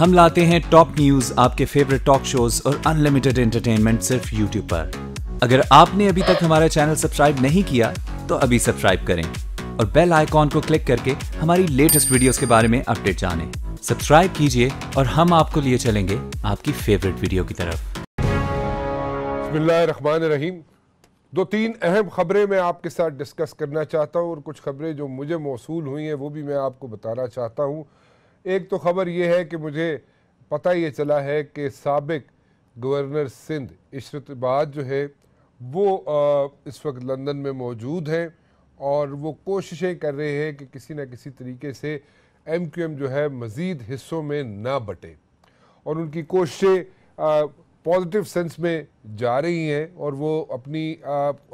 हम लाते हैं top news, आपके फेवरेट टॉक शोज और अनलिमिटेड एंटरटेनमेंट सिर्फ यूट्यूब पर। अगर आपने अभी तक हमारा चैनल सब्सक्राइब नहीं किया तो अभी सब्सक्राइब करें और बेल आइकॉन को क्लिक करके हमारी लेटेस्ट वीडियोस के बारे में अपडेट जानें। सब्सक्राइब कीजिए और हम आपको लिए चलेंगे आपकी फेवरेट वीडियो की तरफ। बिस्मिल्लाहिर्रहमानिर्रहीम। दो तीन अहम खबरें मैं आपके साथ डिस्कस करना चाहता हूँ और कुछ खबरें जो मुझे मौसूल हुई हैं वो भी मैं आपको बताना चाहता हूँ। एक तो ख़बर ये है कि मुझे पता ये चला है कि साबिक गवर्नर सिंध इशरत इबाद जो है वो इस वक्त लंदन में मौजूद हैं और वो कोशिशें कर रहे हैं कि किसी न किसी तरीके से MQM जो है मज़ीद हिस्सों में ना बटे और उनकी कोशिशें पॉजिटिव सेंस में जा रही हैं और वो अपनी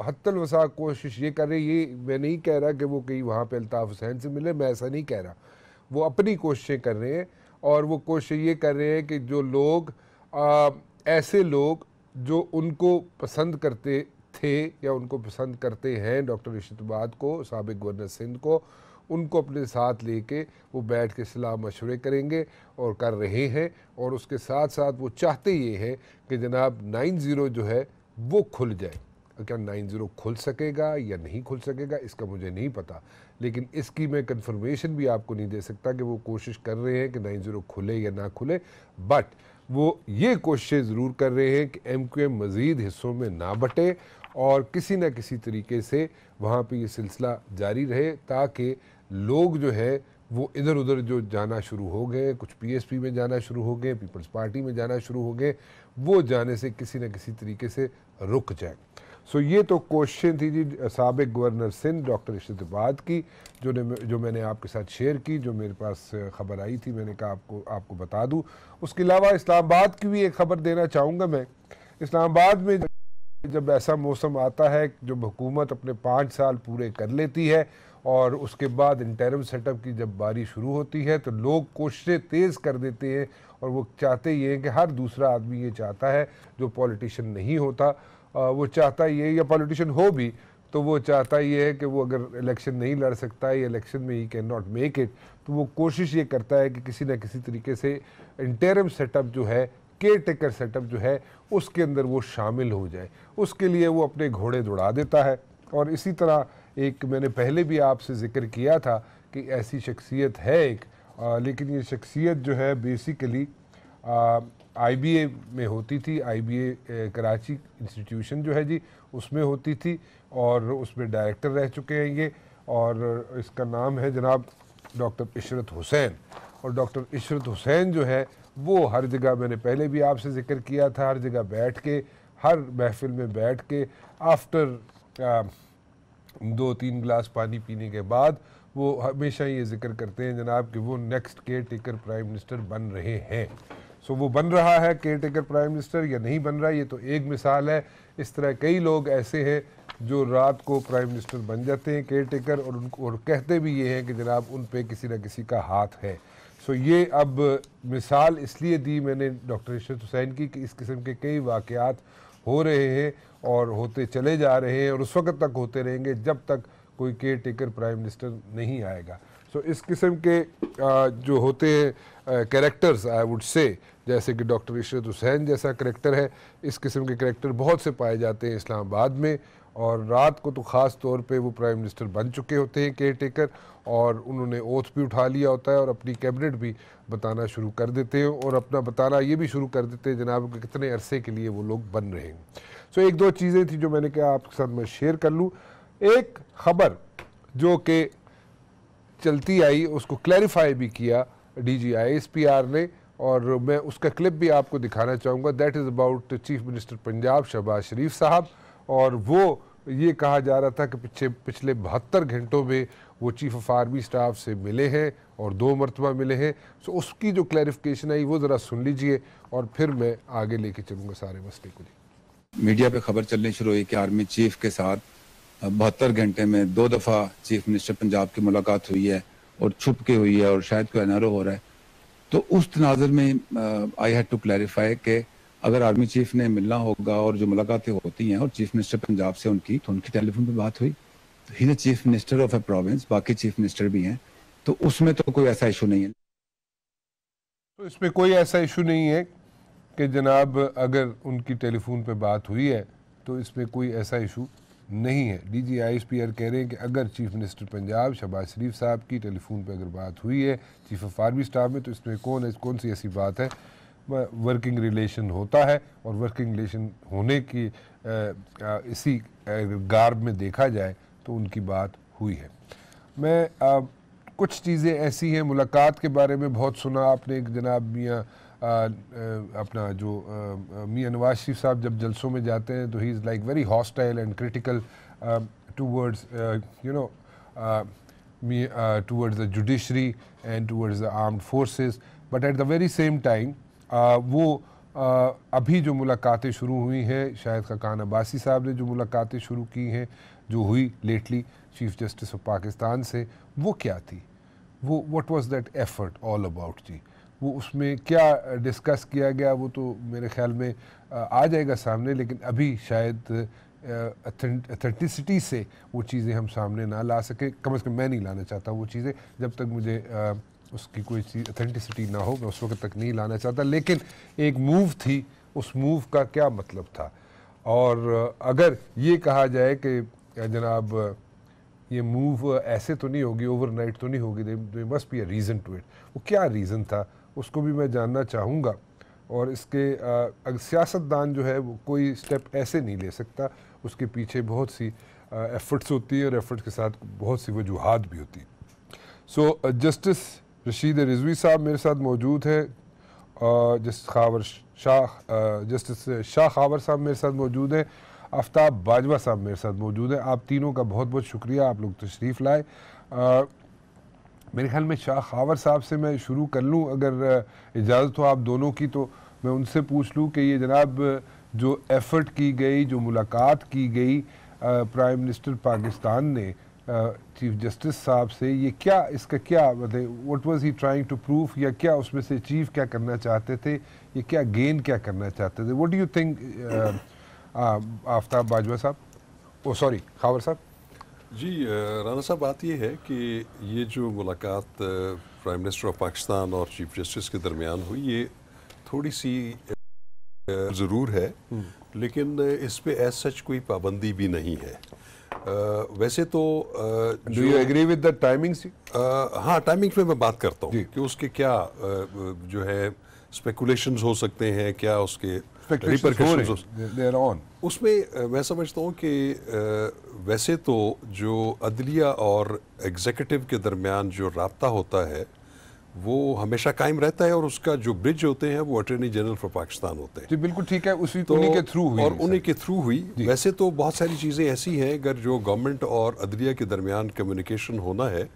हत्तल वसा कोशिश ये कर रही है। ये मैं नहीं कह रहा कि वो कहीं वहाँ पे अल्ताफ़ हुसैन से मिले, मैं ऐसा नहीं कह रहा। वो अपनी कोशिशें कर रहे हैं और वो कोशिश ये कर रहे हैं कि जो लोग ऐसे लोग जो उनको पसंद करते थे या उनको पसंद करते हैं डॉक्टर इशरत इबाद को, साबिक गवर्नर सिंध को, उनको अपने साथ लेके वो बैठ के सलाह मशवरे करेंगे और कर रहे हैं। और उसके साथ साथ वो चाहते ये हैं कि जनाब 90 जो है वो खुल जाए। क्या 90 खुल सकेगा या नहीं खुल सकेगा इसका मुझे नहीं पता, लेकिन इसकी मैं कंफर्मेशन भी आपको नहीं दे सकता कि वो कोशिश कर रहे हैं कि 90 खुले या ना खुले। बट वो ये कोशिशें ज़रूर कर रहे हैं कि MQM मज़ीद हिस्सों में ना बटे और किसी न किसी तरीके से वहाँ पे ये सिलसिला जारी रहे ताकि लोग जो है वो इधर उधर जो जाना शुरू हो गए, कुछ PSP में जाना शुरू हो गए, पीपल्स पार्टी में जाना शुरू हो गए, वो जाने से किसी न किसी तरीके से रुक जाए। सो ये तो कोशिशें थी जी साबिक गवर्नर सिंध डॉक्टर इशरत इबाद की जो मैंने आपके साथ शेयर की, जो मेरे पास ख़बर आई थी, मैंने कहा आपको बता दूँ। उसके अलावा इस्लामाबाद की भी एक ख़बर देना चाहूँगा मैं। इस्लामाबाद में जब ऐसा मौसम आता है जब हुकूमत अपने 5 साल पूरे कर लेती है और उसके बाद इंटरिम सेटअप की जब बारी शुरू होती है तो लोग कोशिशें तेज़ कर देते हैं और वो चाहते ये हैं कि हर दूसरा आदमी ये चाहता है जो पॉलिटिशियन नहीं होता, वो चाहता ये, या पॉलिटिशियन हो भी तो वो चाहता ये है कि वो अगर इलेक्शन नहीं लड़ सकता है या इलेक्शन में he can not make it, तो वो कोशिश ये करता है कि किसी न किसी तरीके से इंटरिम सेटअप जो है, केयर टेकर सेटअप जो है, उसके अंदर वो शामिल हो जाए। उसके लिए वो अपने घोड़े दौड़ा देता है। और इसी तरह एक मैंने पहले भी आपसे ज़िक्र किया था कि ऐसी शख्सियत है एक, लेकिन ये शख्सियत जो है बेसिकली IBA में होती थी। IBA कराची इंस्टीट्यूशन जो है जी उसमें होती थी और उसमें डायरेक्टर रह चुके हैं ये, और इसका नाम है जनाब डॉक्टर इशरत हुसैन। और डॉक्टर इशरत हुसैन जो है वो हर जगह, मैंने पहले भी आपसे ज़िक्र किया था, हर जगह बैठ के, हर महफिल में बैठ के आफ्टर 2-3 गिलास पानी पीने के बाद वो हमेशा ये जिक्र करते हैं जनाब कि वो next care taker prime minister बन रहे हैं। सो वो बन रहा है केयर टेकर प्राइम मिनिस्टर या नहीं बन रहा, ये तो एक मिसाल है। इस तरह कई लोग ऐसे हैं जो रात को प्राइम मिनिस्टर बन जाते हैं केयर टेकर और उनको और कहते भी ये हैं कि जनाब उन पे किसी न किसी का हाथ है। सो ये अब मिसाल इसलिए दी मैंने डॉक्टर इशरत हुसैन की कि इस किस्म के कई वाक़यात हो रहे हैं और होते चले जा रहे हैं और उस वक्त तक होते रहेंगे जब तक कोई केयर टेकर प्राइम मिनिस्टर नहीं आएगा। सो इस किस्म के जो होते हैं कैरेक्टर्स, आई वुड से, जैसे कि डॉक्टर इशरत हुसैन जैसा कैरेक्टर है, इस किस्म के कैरेक्टर बहुत से पाए जाते हैं इस्लामाबाद में। और रात को तो ख़ास तौर पे वो प्राइम मिनिस्टर बन चुके होते हैं केयर टेकर और उन्होंने ओथ भी उठा लिया होता है और अपनी कैबिनेट भी बताना शुरू कर देते हैं और अपना बताना ये भी शुरू कर देते हैं जनाब कि कितने अरसे के लिए वो लोग बन रहे हैं। सो एक दो चीज़ें थी जो मैंने कहा आपके साथ मैं शेयर कर लूँ। एक ख़बर जो कि चलती आई उसको क्लैरिफाई भी किया DG ISPR ने और मैं उसका क्लिप भी आपको दिखाना चाहूँगा। That is about chief minister Punjab Shahbaz Sharif साहब। और वो ये कहा जा रहा था कि पिछले 72 घंटों में वो चीफ ऑफ आर्मी स्टाफ से मिले हैं और 2 मरतबा मिले हैं। सो उसकी जो क्लैरिफिकेशन आई वो ज़रा सुन लीजिए और फिर मैं आगे लेके चलूँगा सारे मसले को। मीडिया पे खबर चलनी शुरू हुई कि आर्मी चीफ के साथ 72 घंटे में 2 दफ़ा चीफ मिनिस्टर पंजाब की मुलाकात हुई है और छुप के हुई है और शायद कोई NRO हो रहा है। तो उस तनाजुर में आई हैड टू क्लैरिफाई कि अगर आर्मी चीफ ने मिलना होगा और जो मुलाकातें होती हैं और चीफ मिनिस्टर पंजाब से उनकी टेलीफोन पे बात हुई, तो he is chief minister of A province, बाकी चीफ मिनिस्टर भी हैं, तो उसमें तो कोई ऐसा इशू नहीं है। तो इसमें कोई ऐसा इशू नहीं है कि जनाब अगर उनकी टेलीफोन पे बात हुई है तो इसमें कोई ऐसा इशू नहीं है। डीजी ISPR कह रहे हैं कि अगर चीफ मिनिस्टर पंजाब शहबाज शरीफ साहब की टेलीफोन पे अगर बात हुई है चीफ ऑफ आर्मी स्टाफ में, तो इसमें कौन सी ऐसी बात है। वर्किंग रिलेशन होता है और वर्किंग रिलेशन होने की इसी गार्ब में देखा जाए तो उनकी बात हुई है। मैं कुछ चीज़ें ऐसी हैं, मुलाकात के बारे में बहुत सुना आपने। एक जनाब मियाँ अपना जो मियाँ नवाज शरीफ साहब जब जलसों में जाते हैं तो he is like very hostile and critical towards towards the judiciary and towards the armed forces, but at the very same time वो अभी जो मुलाकातें शुरू हुई हैं, शायद खकान अब्बासी साहब ने जो मुलाकातें शुरू की हैं, जो हुई lately chief justice of Pakistan से, वो क्या थी? वो what was that effort all about जी? वो उसमें क्या डिस्कस किया गया वो तो मेरे ख्याल में आ जाएगा सामने, लेकिन अभी शायद अथेंटिसिटी से वो चीज़ें हम सामने ना ला सके। कम से कम मैं नहीं लाना चाहता वो चीज़ें, जब तक मुझे उसकी कोई चीज़ अथेंटिसिटी ना हो मैं उस वक्त तक नहीं लाना चाहता। लेकिन एक मूव थी, उस मूव का क्या मतलब था? और अगर ये कहा जाए कि जनाब ये मूव ऐसे तो नहीं होगी, ओवरनाइट तो नहीं होगी, there must be a reason to it, वो क्या रीज़न था उसको भी मैं जानना चाहूँगा। और इसके अगर सियासतदान जो है वो कोई स्टेप ऐसे नहीं ले सकता, उसके पीछे बहुत सी एफ़र्ट्स होती है और एफ़र्ट्स के साथ बहुत सी वजूहात भी होती है। सो जस्टिस रशीद रिजवी साहब मेरे साथ मौजूद है, जस्टिस शाह खावर साहब मेरे साथ मौजूद हैं, आफ्ताब बाजवा साहब मेरे साथ मौजूद हैं। आप तीनों का बहुत बहुत शुक्रिया, आप लोग तशरीफ़ लाए। मेरे ख्याल में शाह खावर साहब से मैं शुरू कर लूँ, अगर इजाज़त हो आप दोनों की, तो मैं उनसे पूछ लूँ कि ये जनाब जो एफ़र्ट की गई, जो मुलाकात की गई प्राइम मिनिस्टर पाकिस्तान ने चीफ जस्टिस साहब से, ये क्या, इसका क्या मतलब what was he trying to prove, या क्या उसमें से चीफ क्या करना चाहते थे, ये क्या गेन क्या करना चाहते थे? What do you think Aftab Bajwa साहब, ओ सॉरी खावर साहब? जी राना साहब, बात ये है कि ये जो मुलाकात प्राइम मिनिस्टर ऑफ पाकिस्तान और चीफ जस्टिस के दरमियान हुई, ये थोड़ी सी ज़रूर है, लेकिन इस पे एज सच कोई पाबंदी भी नहीं है। वैसे तो do you agree with the timings? हाँ, टाइमिंग पे मैं बात करता हूँ कि उसके क्या जो है स्पेकुलेशंस हो सकते हैं, क्या उसके रिपरकशंस उसमें। मैं समझता हूँ कि वैसे तो जो अदलिया और एग्जीक्यूटिव के दरमियान जो राब्ता होता है वो हमेशा कायम रहता है, और उसका जो ब्रिज होते हैं वो अटॉर्नी जनरल फॉर पाकिस्तान होते हैं। जी बिल्कुल ठीक है, उन्हीं के थ्रू हुई, और उन्हीं के थ्रू हुई। वैसे तो बहुत सारी चीज़ें ऐसी हैं, अगर जो गवर्नमेंट और अदलिया के दरमियान कम्युनिकेशन होना है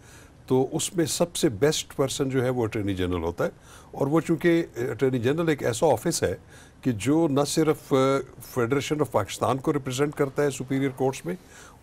तो उसमें सबसे बेस्ट पर्सन जो है वो अटॉर्नी जनरल होता है। और वो चूँकि अटॉर्नी जनरल एक ऐसा ऑफिस है कि जो न सिर्फ फेडरेशन ऑफ पाकिस्तान को रिप्रेजेंट करता है सुपीरियर कोर्ट्स में,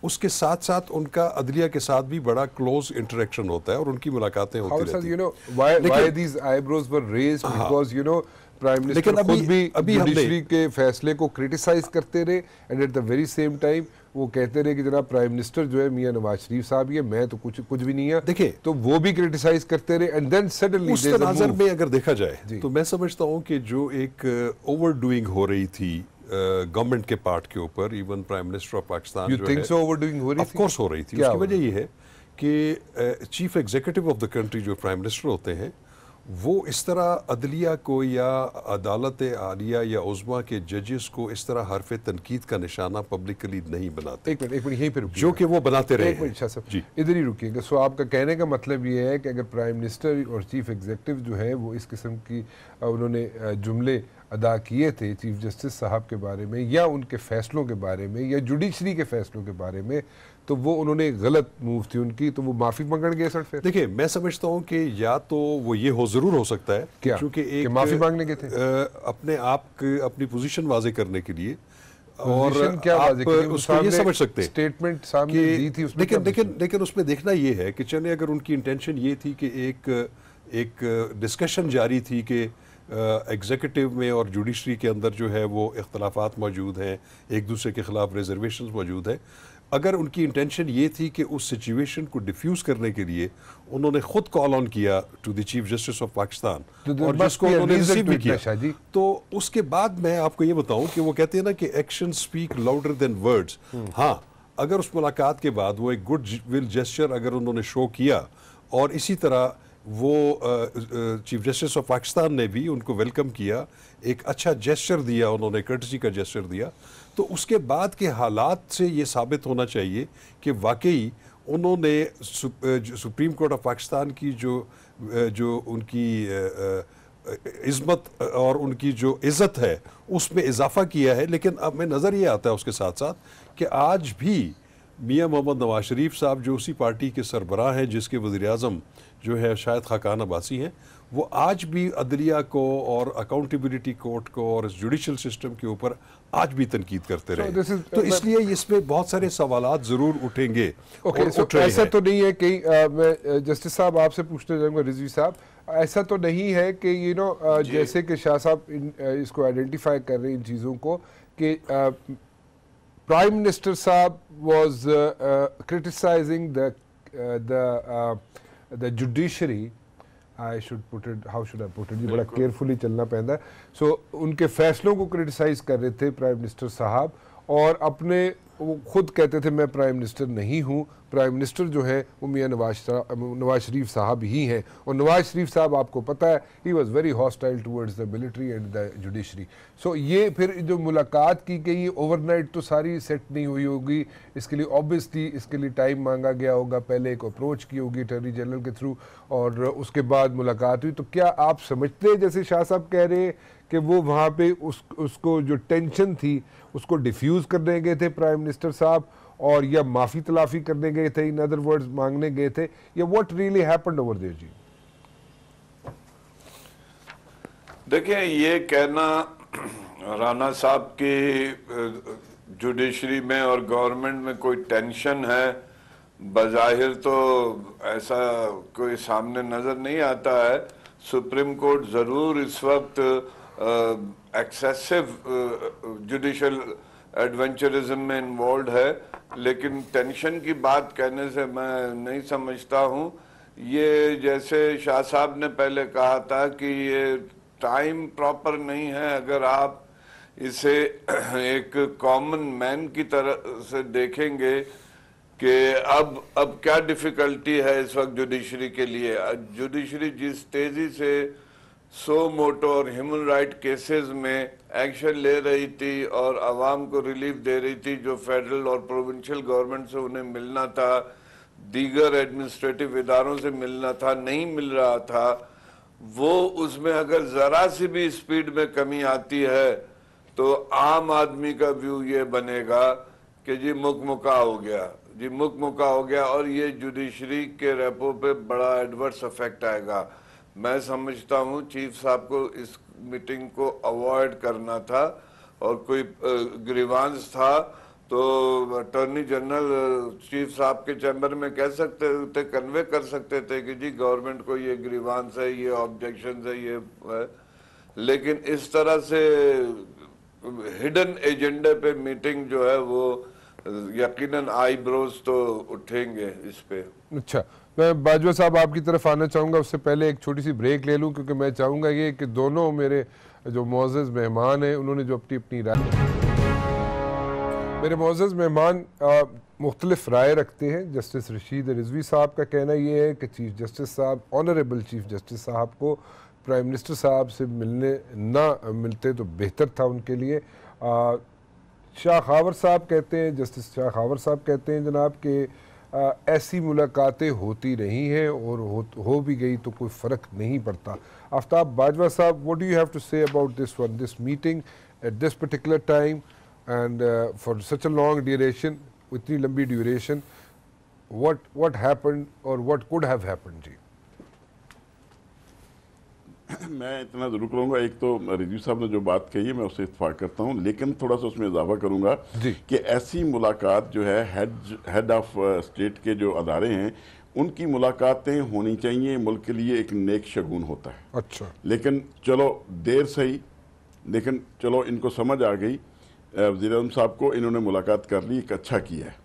उसके साथ साथ उनका अदलिया के साथ भी बड़ा क्लोज इंटरेक्शन होता है और उनकी मुलाकातें होती रहती हैं। You know, why these eyebrows were raised? Because you know prime minister खुद भी जुडिशरी के फैसले को क्रिटिसाइज करते रहे, and at the very same time वो कहते रहे कि जनाब प्राइम मिनिस्टर जो है मियां नवाज शरीफ साहब, ये मैं तो कुछ भी नहीं है। देखिए, तो वो भी क्रिटिसाइज करते रहे, एंड देन सडनली उस तनाज़ुर में अगर देखा जाए तो मैं समझता हूँ कि जो एक ओवरडूइंग हो रही थी गवर्नमेंट के पार्ट के ऊपर, even prime minister of Pakistan You think so ओवरडूइंग हो रही थी? ऑफ कोर्स हो रही थी। उसकी वजह ये है कि chief executive of the country जो प्राइम मिनिस्टर होते हैं वो इस तरह अदलिया को या अदालत आलिया या उज़्मा के जजेस को इस तरह हरफ तनकीद का निशाना पब्लिकली नहीं बनाते। एक मिनट यहीं पर जो कि वो बनाते रहे। एक मिनट जी, इधर ही रुकिएगा। सो आपका कहने का मतलब ये है कि अगर प्राइम मिनिस्टर और चीफ एग्जीक्यूटिव जो है वो इस किस्म की उन्होंने जुमले अदा किए थे चीफ जस्टिस साहब के बारे में या उनके फ़ैसलों के बारे में या जुडिशरी के फ़ैसलों के बारे में, तो वो उन्होंने गलत मूव थी उनकी, तो वो माफ़ी मांगने गए सर? फिर देखिए, मैं समझता हूँ कि या तो वो ये ज़रूर हो सकता है क्या, क्योंकि एक माफ़ी मांगने गए थे अपने आप अपनी पोजीशन वाजे करने के लिए, और क्या आप उसको ये समझ सकते हैं स्टेटमेंट सामने दी थी उसमें। लेकिन उसमें देखना ये है कि चले अगर उनकी इंटेंशन ये थी कि एक डिस्कशन जारी थी कि एग्जीक्यूटिव में और जुडिशरी के अंदर जो है वो इख्तलाफात मौजूद हैं, एक दूसरे के ख़िलाफ़ रिजर्वेशंस मौजूद हैं, अगर उनकी इंटेंशन ये थी कि उस सिचुएशन को डिफ्यूज करने के लिए उन्होंने खुद कॉल ऑन किया to the chief justice of Pakistan और जिसको उन्होंने रिसीव भी किया, तो उसके बाद मैं आपको ये बताऊं कि वो कहते हैं ना कि action speak louder than words. हाँ, अगर उस मुलाकात के बाद वो एक गुड विल जेस्चर अगर उन्होंने शो किया और इसी तरह वो चीफ जस्टिस ऑफ पाकिस्तान ने भी उनको वेलकम किया, एक अच्छा जेस्चर दिया, उन्होंने कर्टसी का जेस्चर दिया, तो उसके बाद के हालात से ये साबित होना चाहिए कि वाकई उन्होंने सुप्रीम कोर्ट ऑफ पाकिस्तान की जो उनकी इज़्ज़त और उनकी जो इज़्ज़त है उसमें इजाफा किया है। लेकिन अब में नज़र ये आता है उसके साथ साथ कि आज भी मियां मोहम्मद नवाज शरीफ साहब जो उसी पार्टी के सरबराह हैं जिसके वज़ीर-ए-आज़म जो है शायद खाकान अब्बासी हैं, वो आज भी अदलिया को और अकाउंटेबिलिटी कोर्ट को और इस जुडिशल सिस्टम के ऊपर आज भी तनकीद करते रहे। तो इसलिए इसमें बहुत सारे सवालात ज़रूर उठेंगे। ऐसा तो नहीं है कि मैं जस्टिस साहब आपसे पूछने जाऊँगा, रिजवी साहब, ऐसा तो नहीं है कि जैसे कि शाह साहब इसको आइडेंटिफाई कर रहे हैं इन चीज़ों को कि प्राइम मिनिस्टर साहब was criticising the judiciary, I should put it, how should I put it, बड़ा केयरफुली चलना पैदा है। सो उनके फैसलों को क्रिटिसाइज कर रहे थे प्राइम मिनिस्टर साहब, और अपने वो खुद कहते थे मैं प्राइम मिनिस्टर नहीं हूँ, प्राइम मिनिस्टर जो है वो मियां नवाज शरीफ साहब ही हैं। और नवाज शरीफ साहब आपको पता है he was very hostile towards the military and the judiciary. So ये फिर जो मुलाकात की गई ओवरनाइट तो सारी सेट नहीं हुई होगी, इसके लिए ऑब्वियसली इसके लिए टाइम मांगा गया होगा, पहले एक अप्रोच की होगी अटॉर्नी जनरल के थ्रू और उसके बाद मुलाकात हुई। तो क्या आप समझते हैं जैसे शाह साहब कह रहे हैं कि वो वहाँ पे उसको जो टेंशन थी उसको डिफ्यूज़ करने गए थे प्राइम मिनिस्टर साहब, और या माफ़ी तलाफ़ी करने गए थे, इन अदर वर्ड्स मांगने गए थे, या what really happened over there जी? देखिए, ये कहना राना साहब की जुडिशरी में और गवर्नमेंट में कोई टेंशन है, बज़ाहिर तो ऐसा कोई सामने नज़र नहीं आता है। सुप्रीम कोर्ट ज़रूर इस वक्त एक्सेसिव जुडिशल एडवेंचरिज्म में इन्वॉल्व है, लेकिन टेंशन की बात कहने से मैं नहीं समझता हूँ। ये जैसे शाह साहब ने पहले कहा था कि ये टाइम प्रॉपर नहीं है, अगर आप इसे एक कॉमन मैन की तरह से देखेंगे कि अब क्या डिफ़िकल्टी है इस वक्त जुडिशरी के लिए। जुडिशरी जिस तेज़ी से सो मोटो और ह्यूमन राइट केसेस में एक्शन ले रही थी और आवाम को रिलीफ दे रही थी, जो फेडरल और प्रोविंशियल गवर्नमेंट से उन्हें मिलना था, दीगर एडमिनिस्ट्रेटिव इदारों से मिलना था, नहीं मिल रहा था, वो उसमें अगर ज़रा सी भी स्पीड में कमी आती है तो आम आदमी का व्यू ये बनेगा कि जी मुकमुका हो गया, जी मुकमुका हो गया, और ये जुडिशरी के रेपो पे बड़ा एडवर्स इफेक्ट आएगा। मैं समझता हूँ चीफ साहब को इस मीटिंग को अवॉइड करना था, और कोई ग्रीवांस था तो अटॉर्नी जनरल चीफ साहब के चैम्बर में कह सकते थे, कन्वे कर सकते थे कि जी गवर्नमेंट को ये ग्रीवांस है, ये ऑब्जेक्शन है, ये है। लेकिन इस तरह से हिडन एजेंडे पे मीटिंग जो है वो यकीनन आईब्रोज तो उठेंगे इस पे। अच्छा, मैं बाजवा साहब आपकी तरफ आना चाहूँगा, उससे पहले एक छोटी सी ब्रेक ले लूँ, क्योंकि मैं चाहूँगा ये कि दोनों मेरे जो मोअज़्ज़ज़ मेहमान हैं उन्होंने जो अपनी अपनी राय, मेरे मोअज़्ज़ज़ मेहमान मुख्तलिफ राय रखते हैं। जस्टिस रशीद रिजवी साहब का कहना ये है कि चीफ जस्टिस साहब, ऑनरेबल चीफ जस्टिस साहब को प्राइम मिनिस्टर साहब से मिलते तो बेहतर था उनके लिए। शाह खावर साहब कहते हैं, जस्टिस शाह खावर साहब कहते हैं जनाब कि ऐसी मुलाकातें होती रही हैं और हो भी गई तो कोई फ़र्क नहीं पड़ता। आफ्ताब बाजवा साहब, what do you have to say about this one, this meeting at this particular time and for such a long duration, इतनी लंबी ड्यूरेशन, व्हाट हैपेंड और व्हाट कुड हैव हैपेंड जी? मैं इतना जरूर करूंगा, एक तो रिजवी साहब ने जो बात कही है मैं उससे इत्तेफाक करता हूं, लेकिन थोड़ा सा उसमें इजाफा करूंगा कि ऐसी मुलाकात जो है हेड ऑफ स्टेट के जो अदारे हैं उनकी मुलाकातें होनी चाहिए, मुल्क के लिए एक नेक शगुन होता है। अच्छा, लेकिन चलो देर सही, लेकिन चलो इनको समझ आ गई वज़ीर आज़म साहब को इन्होंने मुलाकात कर ली, एक अच्छा किया है,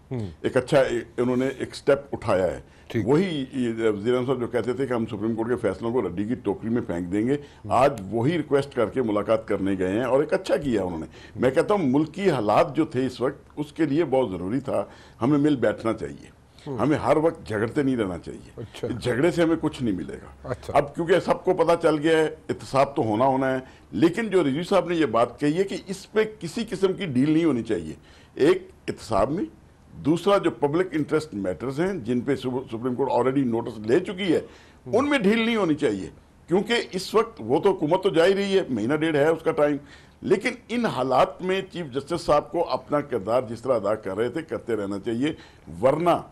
एक अच्छा इन्होंने एक स्टेप उठाया है। वही वज़ीर आज़म साहब जो कहते थे कि हम सुप्रीम कोर्ट के फैसलों को रद्दी की टोकरी में फेंक देंगे, आज वही रिक्वेस्ट करके मुलाकात करने गए हैं और एक अच्छा किया उन्होंने। मैं कहता हूँ मुल्की हालात जो थे इस वक्त, उसके लिए बहुत ज़रूरी था हमें मिल बैठना चाहिए, हमें हर वक्त झगड़ते नहीं रहना चाहिए। अच्छा। झगड़े से हमें कुछ नहीं मिलेगा। अच्छा। अब क्योंकि सबको पता चल गया है, इत्तेसाब तो होना है, लेकिन जो रिजवी साहब ने ये बात कही है कि इस पे किसी किस्म की डील नहीं होनी चाहिए। एक इत्तेसाब में, दूसरा जो पब्लिक इंटरेस्ट मैटर्स हैं जिन पे सुप्रीम कोर्ट ऑलरेडी नोटिस ले चुकी है, उनमें ढील नहीं होनी चाहिए, क्योंकि इस वक्त वो तो हुकूमत तो जा ही रही है, महीना डेढ़ है उसका टाइम, लेकिन इन हालात में चीफ जस्टिस साहब को अपना किरदार जिस तरह अदा कर रहे थे करते रहना चाहिए, वरना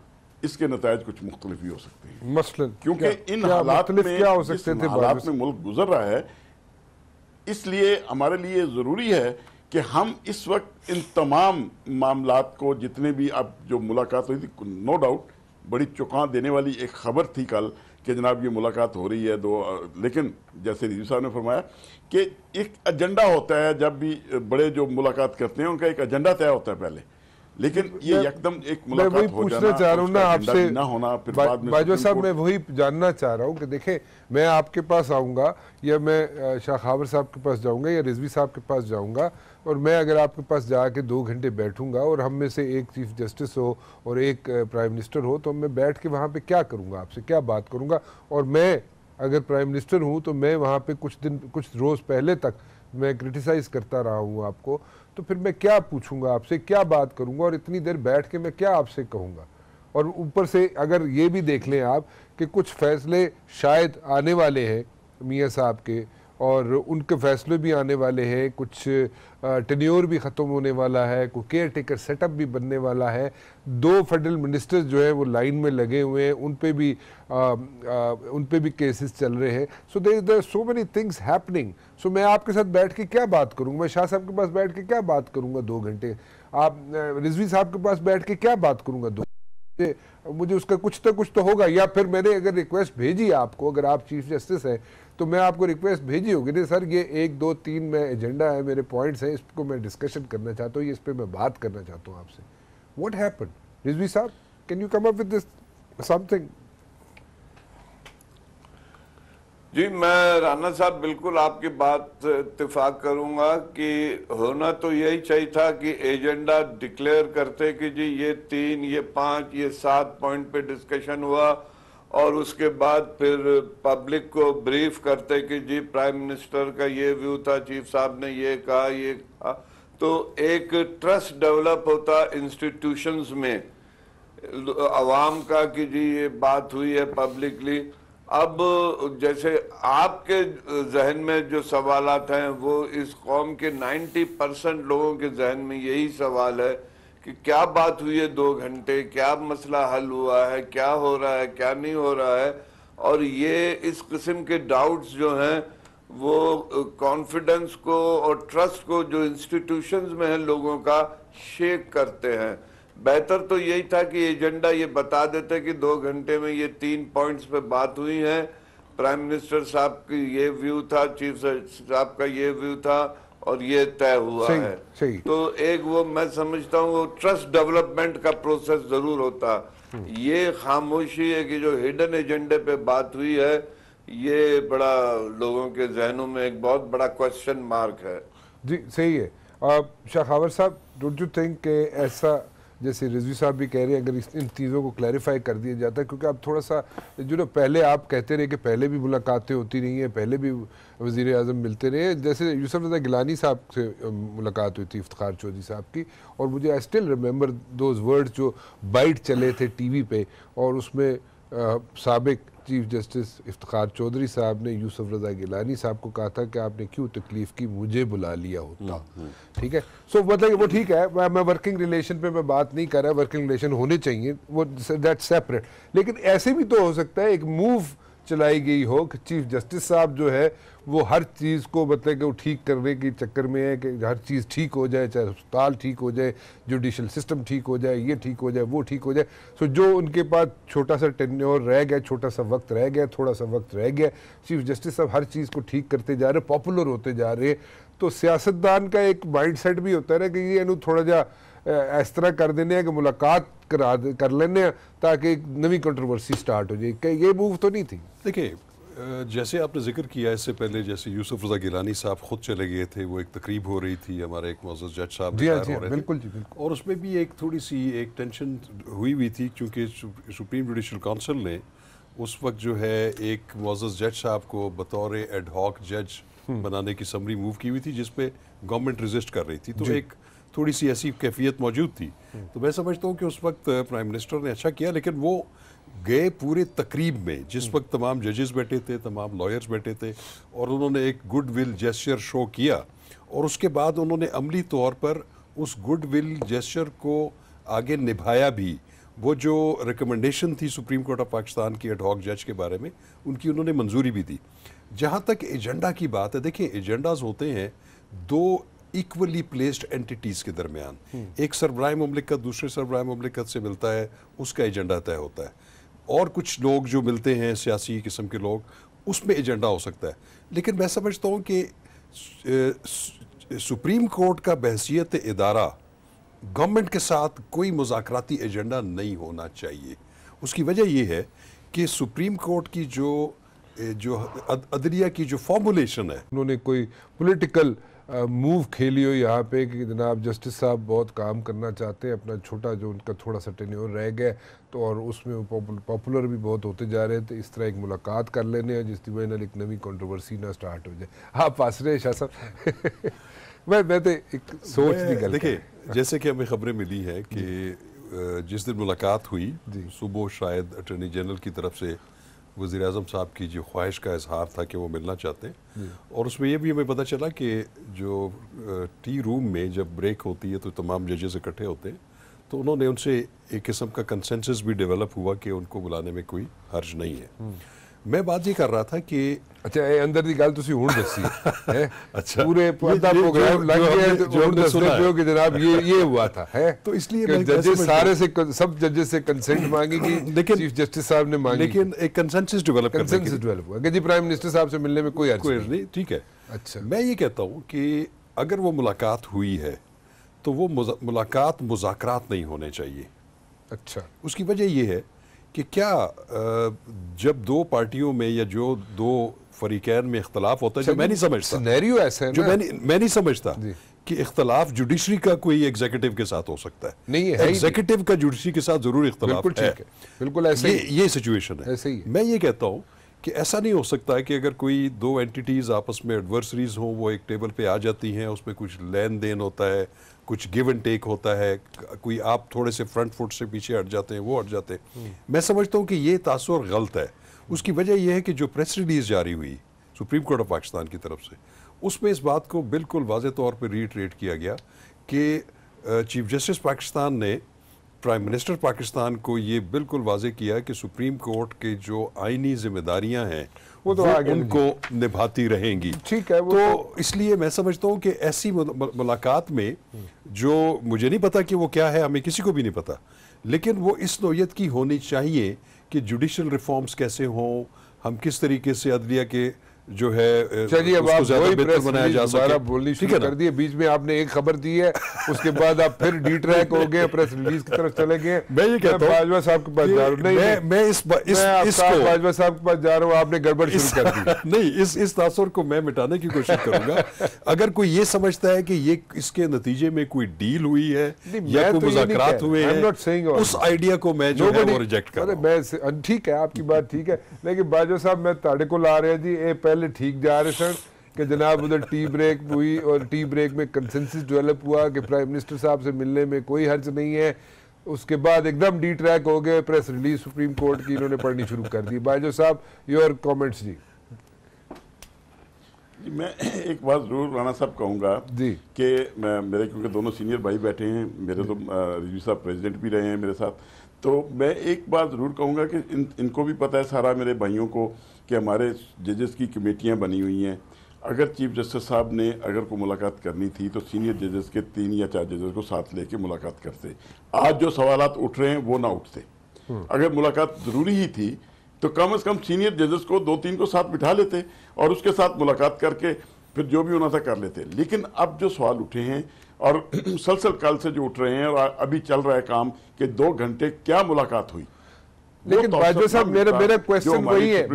इसके नतायज कुछ मुख्तलिफ भी हो सकते हैं। मसलन क्योंकि इन हालात में क्या हो सकते थे, हालात में मुल्क गुजर रहा है, इसलिए हमारे लिए ज़रूरी है कि हम इस वक्त इन तमाम मामलात को, जितने भी अब जो मुलाकात हुई थी, नो डाउट बड़ी चौंका देने वाली एक खबर थी कल कि जनाब ये मुलाकात हो रही है लेकिन जैसे रिजवी साहब ने फरमाया कि एक एजेंडा होता है, जब भी बड़े जो मुलाकात करते हैं उनका एक एजेंडा तय होता है पहले, लेकिन ये एकदम एक मुलाकात हो जाना, चाह रहा हूँ ना आपसे ना होना, फिर बाद में बाजवा साहब मैं वही जानना चाह रहा हूँ कि देखें, मैं आपके पास आऊँगा या मैं शाह खावर साहब के पास जाऊँगा या रिजवी साहब के पास जाऊँगा, और मैं अगर आपके पास जाके 2 घंटे बैठूंगा और हम में से एक चीफ जस्टिस हो और एक प्राइम मिनिस्टर हो, तो मैं बैठ के वहाँ पे क्या करूँगा, आपसे क्या बात करूँगा। और मैं अगर प्राइम मिनिस्टर हूँ तो मैं वहाँ पे कुछ रोज़ पहले तक मैं क्रिटिसाइज़ करता रहा हूँ आपको, तो फिर मैं क्या पूछूंगा आपसे, क्या बात करूँगा, और इतनी देर बैठ के मैं क्या आपसे कहूँगा। और ऊपर से अगर ये भी देख लें आप कि कुछ फैसले शायद आने वाले हैं मियाँ साहब के, और उनके फैसले भी आने वाले हैं, कुछ टेन्योर भी ख़त्म होने वाला है, कोई केयर टेकर सेटअप भी बनने वाला है, 2 फेडरल मिनिस्टर्स जो है वो लाइन में लगे हुए हैं, उन पे भी केसेस चल रहे हैं। So there so many things happening. So मैं आपके साथ बैठ के क्या बात करूँगा, मैं शाह साहब के पास बैठ के क्या बात करूँगा 2 घंटे, आप रिजवी साहब के पास बैठ के क्या बात करूँगा 2 घंटे, मुझे उसका कुछ तो होगा। या फिर मैंने अगर रिक्वेस्ट भेजी आपको, अगर आप चीफ जस्टिस हैं तो मैं आपको रिक्वेस्ट भेजी होगी, नहीं सर ये 1 2 3 में एजेंडा है, मेरे पॉइंट्स हैं, इसको मैं डिस्कशन करना चाहता हूँ, इस पे मैं बात करना चाहता हूँ आपसे। व्हाट हैपेंड रिजवी साहब, can you come up with this something? जी, मैं राना साहब बिल्कुल आपकी बात से इत्तेफाक करूंगा कि होना तो यही चाहिए था कि एजेंडा डिक्लेयर करते कि जी ये 3, ये 5, ये 7 पॉइंट पे डिस्कशन हुआ, और उसके बाद फिर पब्लिक को ब्रीफ करते कि जी प्राइम मिनिस्टर का ये व्यू था, चीफ साहब ने ये कहा, तो एक ट्रस्ट डेवलप होता इंस्टीट्यूशंस में अवाम का कि जी ये बात हुई है पब्लिकली। अब जैसे आपके जहन में जो सवालात हैं वो इस कौम के 90% लोगों के जहन में यही सवाल है कि क्या बात हुई है 2 घंटे, क्या मसला हल हुआ है, क्या हो रहा है, क्या नहीं हो रहा है। और ये इस किस्म के डाउट्स जो हैं वो कॉन्फिडेंस को और ट्रस्ट को जो इंस्टीट्यूशंस में है लोगों का शेक करते हैं। बेहतर तो यही था कि एजेंडा ये बता देते कि 2 घंटे में ये 3 पॉइंट्स पे बात हुई है, प्राइम मिनिस्टर साहब की ये व्यू था, चीफ साहब का ये व्यू था, और ये तय हुआ है। सही। तो एक वो मैं समझता हूँ वो ट्रस्ट डेवलपमेंट का प्रोसेस जरूर होता। ये खामोशी है कि जो हिडन एजेंडे पे बात हुई है, ये बड़ा लोगों के जहनों में एक बहुत बड़ा क्वेश्चन मार्क है। जी सही है। शाह खावर साहब, डोंट यू थिंक कि ऐसा जैसे रिजवी साहब भी कह रहे हैं, अगर इन चीज़ों को क्लैरिफाई कर दिया जाता है, क्योंकि अब थोड़ा सा जो ना पहले आप कहते रहे कि पहले भी मुलाकातें होती रही हैं, पहले भी वज़ीर आज़म मिलते रहे, जैसे यूसुफ रज़ा गिलानी साहब से मुलाकात हुई थी इफ्तिखार चौधरी साहब की, और मुझे I still remember those words जो बाइट चले थे टीवी पे, और उसमें साबिक चीफ जस्टिस इफ्तिखार चौधरी साहब ने यूसुफ रज़ा गिलानी साहब को कहा था कि आपने क्यों तकलीफ़ की, मुझे बुला लिया होता। ठीक है, सो मतलब वो ठीक है, मैं वर्किंग रिलेशन पे मैं बात नहीं कर रहा, वर्किंग रिलेशन होने चाहिए, वो दैट सेपरेट। लेकिन ऐसे भी तो हो सकता है एक मूव चलाई गई हो कि चीफ जस्टिस साहब जो है वो हर चीज़ को मतलब कि वो ठीक करने के चक्कर में है कि हर चीज़ ठीक हो जाए, चाहे अस्पताल ठीक हो जाए, जुडिशल सिस्टम ठीक हो जाए, ये ठीक हो जाए, वो ठीक हो जाए। सो जो उनके पास छोटा सा टेन्योर रह गया, छोटा सा वक्त रह गया, थोड़ा सा वक्त रह गया, चीफ जस्टिस साहब हर चीज़ को ठीक करते जा रहे, पॉपुलर होते जा रहे। तो सियासतदान का एक माइंडसेट भी होता है ना कि ये इन्हू थोड़ा जा इस तरह कर देने कि मुलाकात कर लेने ताकि एक नवी कंट्रोवर्सी स्टार्ट हो जाए। ये मूव तो नहीं थी। देखिए, जैसे आपने जिक्र किया इससे पहले, जैसे यूसुफ रजा गिलानी साहब खुद चले गए थे, वो एक तकरीब हो रही थी, हमारे एक मुअज़्ज़ज़ जज साहब रिटायर हो रहे थे। बिल्कुल जी, बिल्कुल। और उसमें भी एक थोड़ी सी एक टेंशन हुई थी, क्योंकि सुप्रीम जुडिशल काउंसिल ने उस वक्त जो है एक मुअज़्ज़ज़ जज साहब को बतौर एड हॉक जज बनाने की समरी मूव की हुई थी, जिसपे गवर्नमेंट रेजिस्ट कर रही थी। तो एक थोड़ी सी ऐसी कैफियत मौजूद थी। तो मैं समझता हूँ कि उस वक्त प्राइम मिनिस्टर ने अच्छा किया, लेकिन वो गए पूरे तकरीब में जिस वक्त तमाम जजेस बैठे थे, तमाम लॉयर्स बैठे थे, और उन्होंने एक गुड विल जेस्चर शो किया, और उसके बाद उन्होंने अमली तौर पर उस गुड विल जेस्चर को आगे निभाया भी। वो जो रिकमेंडेशन थी सुप्रीम कोर्ट ऑफ पाकिस्तान की एड हॉक जज के बारे में, उनकी उन्होंने मंजूरी भी दी। जहाँ तक एजेंडा की बात है, देखिए एजेंडाज होते हैं दो इक्वली प्लेस्ड एंटिटीज़ के दरमियान। एक सरबराह मुमलिकत दूसरे सरबराह मुमलिकत से मिलता है, उसका एजेंडा तय होता है, और कुछ लोग जो मिलते हैं सियासी किस्म के लोग, उसमें एजेंडा हो सकता है। लेकिन मैं समझता हूँ कि सुप्रीम कोर्ट का बहसियत इदारा गवर्नमेंट के साथ कोई मुज़ाकराती एजेंडा नहीं होना चाहिए। उसकी वजह यह है कि सुप्रीम कोर्ट की जो अदलिया की जो फॉर्मुलेशन है, उन्होंने कोई पॉलिटिकल मूव खेली हो यहाँ पे कि जनाब जस्टिस साहब बहुत काम करना चाहते हैं, अपना छोटा जो उनका थोड़ा सा टेन्योर रह गया तो, और उसमें वो पॉपुलर भी बहुत होते जा रहे थे, इस तरह एक मुलाकात कर लेने हैं जिसकी वजह से एक नवी कंट्रोवर्सी ना स्टार्ट हो जाए। आप हंस रहे शाह साहब। मैं तो एक सोच निकल। देखिए, जैसे कि हमें खबरें मिली है कि जिस दिन मुलाकात हुई सुबह शायद अटॉर्नी जनरल की तरफ से वज़ीर आज़म साहब की जो ख्वाहिश का इजहार था कि वो मिलना चाहते हैं, और उसमें ये भी हमें पता चला कि जो टी रूम में जब ब्रेक होती है तो तमाम जजेस इकट्ठे होते हैं, तो उन्होंने उनसे एक किस्म का कंसेंसस भी डेवलप हुआ कि उनको बुलाने में कोई हर्ज नहीं है। मैं बात ये कर रहा था कि अच्छा ये अंदर की गल तुसी हुण दसी है। अच्छा, पूरे आधा प्रोग्राम लग गया तो हुण दसदे पियो कि जनाब ये हुआ था है। तो इसलिए जजेस सारे से सब जजेस से कंसेंट मांगी कि लेकिन चीफ जस्टिस साहब ने मांगी, लेकिन एक कंसेंसस डेवलप हुआ कि जी प्राइम मिनिस्टर साहब से मिलने में कोई अर्ज नहीं। ठीक है। अच्छा, मैं ये कहता हूँ कि अगर वो मुलाकात हुई है तो वो मुलाकात मुज़ाकरात नहीं होने चाहिए। अच्छा, उसकी वजह ये है कि क्या जब दो पार्टियों में या जो दो फरीकैन में इख्तलाफ होता है, जो मैं नहीं समझता, सिनेरियो ऐसा है जो मैं नहीं समझता कि इख्तलाफ जुडिशरी का कोई एग्जीक्यूटिव के साथ हो सकता है। नहीं है, एग्जीक्यूटिव का जुडिशरी के साथ जरूर इख्तलाफ है। बिल्कुल ऐसे ये सिचुएशन है। ऐसे ही मैं ये कहता हूँ कि ऐसा नहीं हो सकता है कि अगर कोई दो एंटिटीज़ आपस में एडवर्सरीज हों, वो एक टेबल पे आ जाती हैं, उसमें कुछ लेन देन होता है, कुछ गिव एंड टेक होता है, कोई आप थोड़े से फ्रंट फुट से पीछे हट जाते हैं, वो हट जाते हैं। मैं समझता हूँ कि ये तासुर गलत है। उसकी वजह यह है कि जो प्रेस रिलीज जारी हुई सुप्रीम कोर्ट ऑफ पाकिस्तान की तरफ से, उसमें इस बात को बिल्कुल वाज़ेह तौर पर रीट्रेट किया गया कि चीफ जस्टिस पाकिस्तान ने प्राइम मिनिस्टर पाकिस्तान को ये बिल्कुल वाज़ेह किया कि सुप्रीम कोर्ट के जो आईनी जिम्मेदारियां हैं वो तो उनको निभाती रहेंगी। ठीक है। तो इसलिए मैं समझता हूँ कि ऐसी मुलाकात में, जो मुझे नहीं पता कि वो क्या है, हमें किसी को भी नहीं पता, लेकिन वो इस नौयत की होनी चाहिए कि जुडिशल रिफॉर्म्स कैसे हों, हम किस तरीके से अदलिया के जो है चलिए अब आप ज़्यादा बेहतर बनाया जा सके। बोलनी शुरू कर दिए, बीच में आपने एक खबर दी है, उसके बाद आप फिर डी ट्रैक हो गए, प्रेस रिलीज की तरफ चले गए। मैं ये कहता हूं बाजवा साहब के पास जा रहा हूं। मैं इसको बाजवा साहब के पास जा रहा हूं, आपने गड़बड़ शुरू कर दी। नहीं, इस तासुर को मैं मिटाने की कोशिश करूंगा। अगर कोई ये समझता है कि ये इसके नतीजे में कोई डील हुई है या कोई मुज़ाकरात हुए हैं, उस आइडिया को मैं जो है वो रिजेक्ट कर रहा हूं। ठीक है, आपकी बात ठीक है, लेकिन बाजवा साहब मैं ताड़े को ला रहे हैं जी, ये पहले ठीक जा रहे सर कि जनाब उधर टी ब्रेक हुई और टी ब्रेक में कंसेंसस डेवलप हुआ कि प्राइम मिनिस्टर साहब से मिलने में कोई हर्ज नहीं है। उसके बाद एकदम डी ट्रैक हो गए, प्रेस रिलीज सुप्रीम कोर्ट की इन्होंने पढ़नी शुरू कर दी। बाजवा साहब योर कमेंट्स जी। मैं एक बात जरूर राणा साहब कहूँगा कि मेरे क्योंकि दोनों सीनियर भाई बैठे हैं, मेरे तो रिजवी साहब प्रेसिडेंट भी रहे हैं मेरे साथ, तो मैं एक बात ज़रूर कहूँगा कि इनको भी पता है सारा मेरे भाइयों को कि हमारे जजेस की कमेटियाँ बनी हुई हैं। अगर चीफ जस्टिस साहब ने अगर कोई मुलाकात करनी थी तो सीनियर जजेस के 3 या 4 जजेस को साथ लेके मुलाकात करते। आज जो सवालात उठ रहे हैं वो ना उठते। अगर मुलाकात ज़रूरी ही थी तो कम से कम सीनियर जजेस को 2-3 को साथ बिठा लेते और उसके साथ मुलाकात करके फिर जो भी होना था कर लेते। लेकिन अब जो सवाल उठे हैं और सलसल कल से जो उठ रहे हैं और अभी चल रहा है काम कि 2 घंटे क्या मुलाकात हुई। लेकिन बाजवा साहब मेरा क्वेश्चन वही है,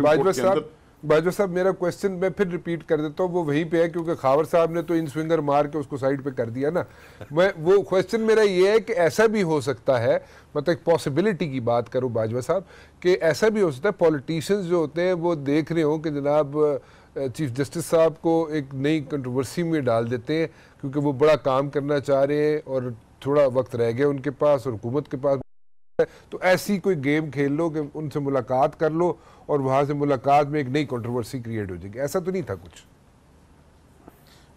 बाजवा साहब मेरा क्वेश्चन मैं फिर रिपीट कर देता हूँ, वो वहीं पे है क्योंकि खावर साहब ने तो इन स्विंगर मार के उसको साइड पे कर दिया ना। मैं वो क्वेश्चन मेरा ये है कि ऐसा भी हो सकता है, मतलब एक पॉसिबिलिटी की बात करूँ बाजवा साहब, कि ऐसा भी हो सकता है पॉलिटिशियंस जो होते हैं वो देख रहे हो कि जनाब चीफ जस्टिस साहब को एक नई कंट्रोवर्सी में डाल देते हैं क्योंकि वो बड़ा काम करना चाह रहे हैं और थोड़ा वक्त रह गया उनके पास और हुकूमत के पास, तो ऐसी कोई गेम खेल लो कि उनसे मुलाकात कर लो और वहां से मुलाकात में एक नई कंट्रोवर्सी क्रिएट हो जाएगी। ऐसा तो नहीं था कुछ?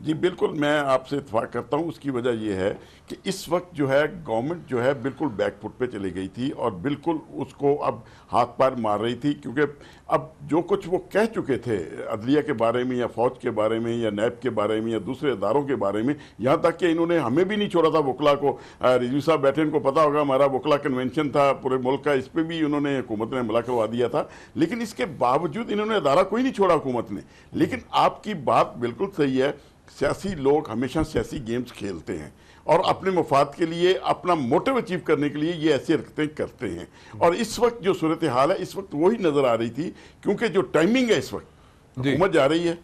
जी बिल्कुल, मैं आपसे इत्तेफाक करता हूँ। उसकी वजह यह है कि इस वक्त जो है गवर्नमेंट जो है बिल्कुल बैकफुट पे चली गई थी और बिल्कुल उसको अब हाथ पैर मार रही थी, क्योंकि अब जो कुछ वो कह चुके थे अदलिया के बारे में या फौज के बारे में या नैब के बारे में या दूसरे इदारों के बारे में, यहाँ तक कि इन्होंने हमें भी नहीं छोड़ा था वकला को। रिजवी साहब बैठे, इनको पता होगा हमारा वकला कन्वेंशन था पूरे मुल्क का, इस पर भी उन्होंने हुकूमत ने हमला करवा दिया था। लेकिन इसके बावजूद इन्होंने अदारा कोई नहीं छोड़ा हुकूमत ने। लेकिन आपकी बात बिल्कुल सही है, सियासी लोग हमेशा सियासी गेम्स खेलते हैं और अपने मफाद के लिए, अपना मोटिव अचीव करने के लिए ये ऐसी हरकतें करते हैं। और इस वक्त जो सूरत हाल है इस वक्त वही नजर आ रही थी, क्योंकि जो टाइमिंग है इस वक्त हुकूमत जा रही है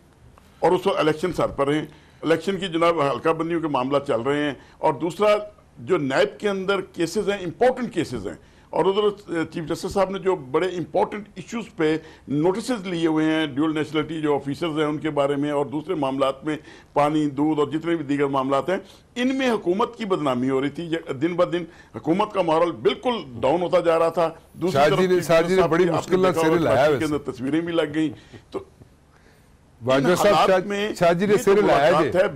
और उस वक्त इलेक्शन सर पर हैं, इलेक्शन की जनाब हल्का बंदियों के मामला चल रहे हैं, और दूसरा जो नैब के अंदर केसेस हैं, इंपॉर्टेंट केसेस हैं, और उधर चीफ जस्टिस साहब ने जो बड़े इंपॉर्टेंट इश्यूज पे नोटिस लिए हुए हैं, ड्यूल नेशनलिटी जो ऑफिसर्स हैं उनके बारे में, और दूसरे मामलात में पानी, दूध और जितने भी दीगर मामलात हैं, इनमें हुकूमत की बदनामी हो रही थी। दिन ब दिन हुकूमत का माहौल बिल्कुल डाउन होता जा रहा था। दूसरी तरफ बड़ी मुश्किल से तस्वीरें भी लग गई। तो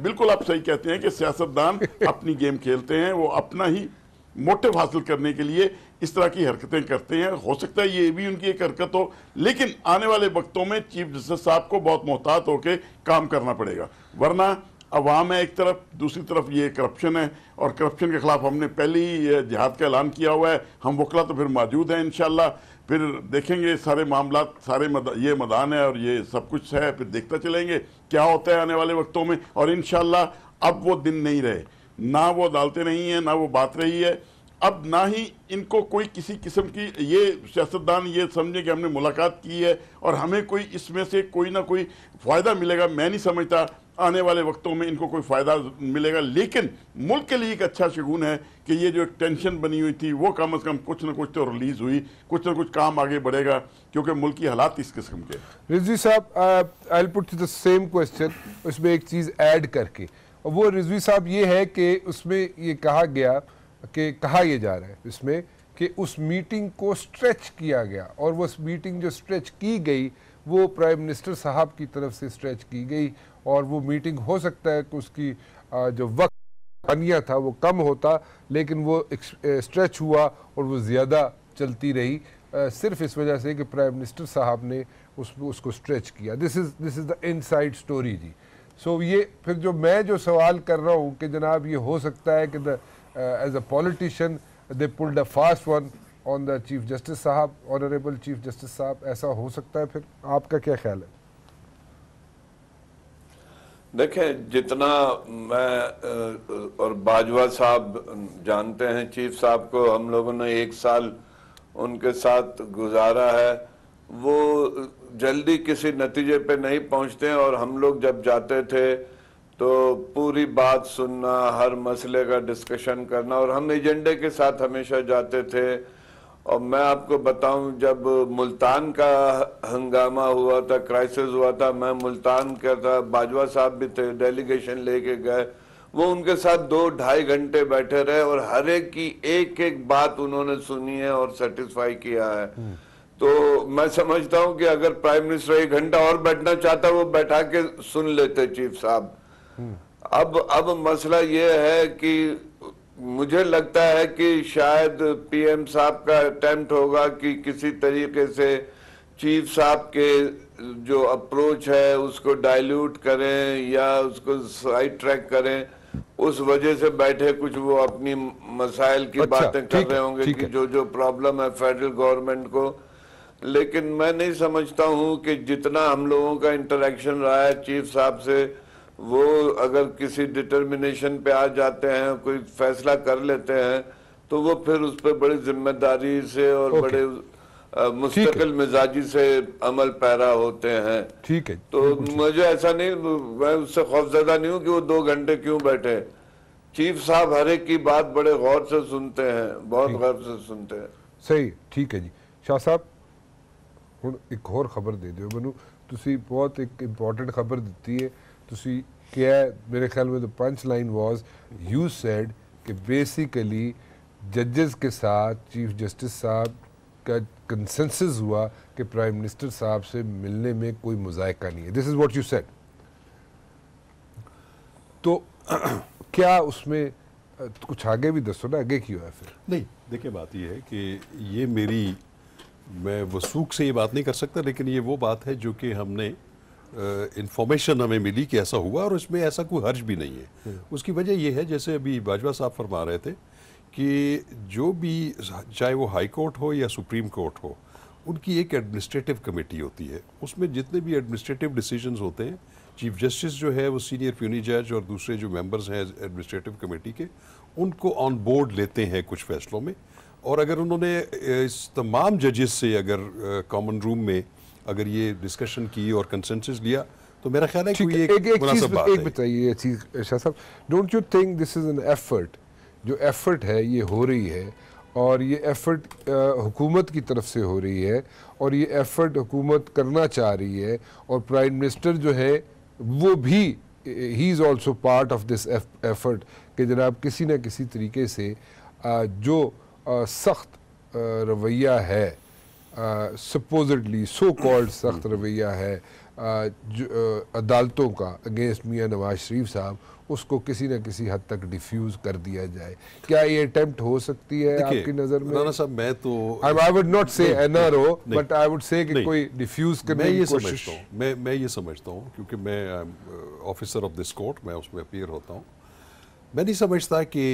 बिल्कुल आप सही कहते हैं कि सियासतदान अपनी गेम खेलते हैं, वो अपना ही मोटिव हासिल करने के लिए इस तरह की हरकतें करते हैं। हो सकता है ये भी उनकी एक हरकत हो, लेकिन आने वाले वक्तों में चीफ जस्टिस साहब को बहुत मोहतात होकर काम करना पड़ेगा, वरना अवाम है एक तरफ, दूसरी तरफ ये करप्शन है, और करप्शन के खिलाफ हमने पहले ही जिहाद का ऐलान किया हुआ है। हम वकला तो फिर मौजूद हैं इंशाल्लाह, फिर देखेंगे सारे मामला, सारे ये मैदान है और ये सब कुछ है, फिर देखते चलेंगे क्या होता है आने वाले वक्तों में। और इंशाल्लाह अब वो दिन नहीं रहे, ना वो अदालतें नहीं है, ना वो बात रही है, अब ना ही इनको कोई किसी किस्म की ये सियासतदान ये समझे कि हमने मुलाकात की है और हमें कोई इसमें से कोई ना कोई फ़ायदा मिलेगा। मैं नहीं समझता आने वाले वक्तों में इनको कोई फ़ायदा मिलेगा, लेकिन मुल्क के लिए एक अच्छा शगुन है कि ये जो एक टेंशन बनी हुई थी वो कम से कम कुछ ना कुछ तो रिलीज़ हुई, कुछ ना कुछ काम आगे बढ़ेगा, क्योंकि मुल्क की हालात इस किस्म के। रिजवी साहब, I will put the same question, उसमें एक चीज़ ऐड करके, और वो रिजवी साहब ये है कि उसमें ये कहा गया कि कहा यह जा रहा है इसमें कि उस मीटिंग को स्ट्रेच किया गया, और वो मीटिंग जो स्ट्रेच की गई वो प्राइम मिनिस्टर साहब की तरफ से स्ट्रेच की गई, और वो मीटिंग हो सकता है कि उसकी जो वक्त अनिया था वो कम होता, लेकिन वो स्ट्रेच हुआ और वो ज़्यादा चलती रही सिर्फ इस वजह से कि प्राइम मिनिस्टर साहब ने उसको स्ट्रेच किया। This is the inside story जी। सो ये फिर जो मैं जो सवाल कर रहा हूँ कि जनाब ये हो सकता है कि as a politician they pulled a fast one on the Chief Justice साहब, Honorable Chief Justice साहब, ऐसा हो सकता है? फिर आपका क्या ख्याल है? देखें, जितना मैं और बाजवा साहब जानते हैं चीफ साहब को, हम लोगों ने 1 साल उनके साथ गुजारा है, वो जल्दी किसी नतीजे पे नहीं पहुंचते हैं, और हम लोग जब जाते थे तो पूरी बात सुनना, हर मसले का डिस्कशन करना, और हम एजेंडे के साथ हमेशा जाते थे। और मैं आपको बताऊं, जब मुल्तान का हंगामा हुआ था, क्राइसिस हुआ था, मैं मुल्तान का था, बाजवा साहब भी थे, डेलीगेशन लेके गए, वो उनके साथ 2-2.5 घंटे बैठे रहे और हर एक की एक बात उन्होंने सुनी है और सेटिस्फाई किया है। तो मैं समझता हूं कि अगर प्राइम मिनिस्टर 1 घंटा और बैठना चाहता, वो बैठा के सुन लेते चीफ साहब। अब मसला ये है कि मुझे लगता है कि शायद पीएम साहब का अटेम्प्ट होगा कि किसी तरीके से चीफ साहब के जो अप्रोच है उसको डाइल्यूट करें या उसको साइड ट्रैक करें, उस वजह से बैठे कुछ वो अपनी मसाइल की बातें कर रहे होंगे कि जो प्रॉब्लम है फेडरल गवर्नमेंट को। लेकिन मैं नहीं समझता हूं कि जितना हम लोगों का इंटरेक्शन रहा है चीफ साहब से, वो अगर किसी डिटर्मिनेशन पे आ जाते हैं, कोई फैसला कर लेते हैं, तो वो फिर उस पर बड़ी जिम्मेदारी से और बड़े मुस्तकिल मिजाजी से अमल पैरा होते हैं। ठीक है। तो मुझे ऐसा नहीं, मैं उससे खौफजदा नहीं हूँ कि वो 2 घंटे क्यों बैठे। चीफ साहब हर एक की बात बड़े गौर से सुनते हैं, बहुत गौर से सुनते हैं। सही, ठीक है जी। शाह साहब हुण एक होर खबर दे दिओ मैनू, तुसी बहुत एक इंपॉर्टेंट खबर दी है। तुसी क्या मेरे ख्याल में the punch line was you said कि बेसिकली जजेस के साथ चीफ जस्टिस साहब का कंसेंसस हुआ कि प्राइम मिनिस्टर साहब से मिलने में कोई मुज़ायका नहीं है। This is what you said. तो क्या उसमें कुछ आगे भी दसो ना, आगे क्यों है फिर? नहीं, देखिए बात ये है कि ये मेरी, मैं वसूख से ये बात नहीं कर सकता, लेकिन ये वो बात है जो कि हमने इंफॉर्मेशन हमें मिली कि ऐसा हुआ, और इसमें ऐसा कोई हर्ज भी नहीं है। उसकी वजह ये है, जैसे अभी बाजवा साहब फरमा रहे थे कि जो भी, चाहे वो हाई कोर्ट हो या सुप्रीम कोर्ट हो, उनकी एक एडमिनिस्ट्रेटिव कमेटी होती है। उसमें जितने भी एडमिनिस्ट्रेटिव डिसीजंस होते हैं, चीफ जस्टिस जो है वो सीनियर प्यूनी जज और दूसरे जो मेंबर्स हैं एडमिनिस्ट्रेटिव कमेटी के, उनको ऑन बोर्ड लेते हैं कुछ फैसलों में। और अगर उन्होंने इस तमाम जजेस से अगर कॉमन रूम में अगर ये डिस्कशन की और कंसेंसस लिया, तो मेरा ख्याल है कि ये एक मुनासिब बात है। एक बताइए ये चीज़ शाह साहब, don't you think this is an effort, जो एफर्ट है ये हो रही है, और ये एफर्ट हुकूमत की तरफ से हो रही है, और ये एफर्ट हुकूमत करना चाह रही है, और प्राइम मिनिस्टर जो है वो भी, he is also part of this effort कि जनाब किसी न किसी तरीके से जो सख्त रवैया है, सपोजिटली सो कॉल्ड सख्त रवैया है जो अदालतों का अगेंस्ट मियाँ नवाज शरीफ साहब, उसको किसी न किसी हद तक डिफ्यूज कर दिया जाए। क्या ये अटेम्प्ट हो सकती है आपकी नज़र में? राना साहब, मैं तो आई वुड नॉट से NRO, but I would say कि कोई डिफ्यूज करने की कोशिश। मैं ये समझता हूँ, क्योंकि मैं ऑफिसर ऑफ दिस कोर्ट, मैं उसमें अपीयर होता हूँ। मैं नहीं समझता कि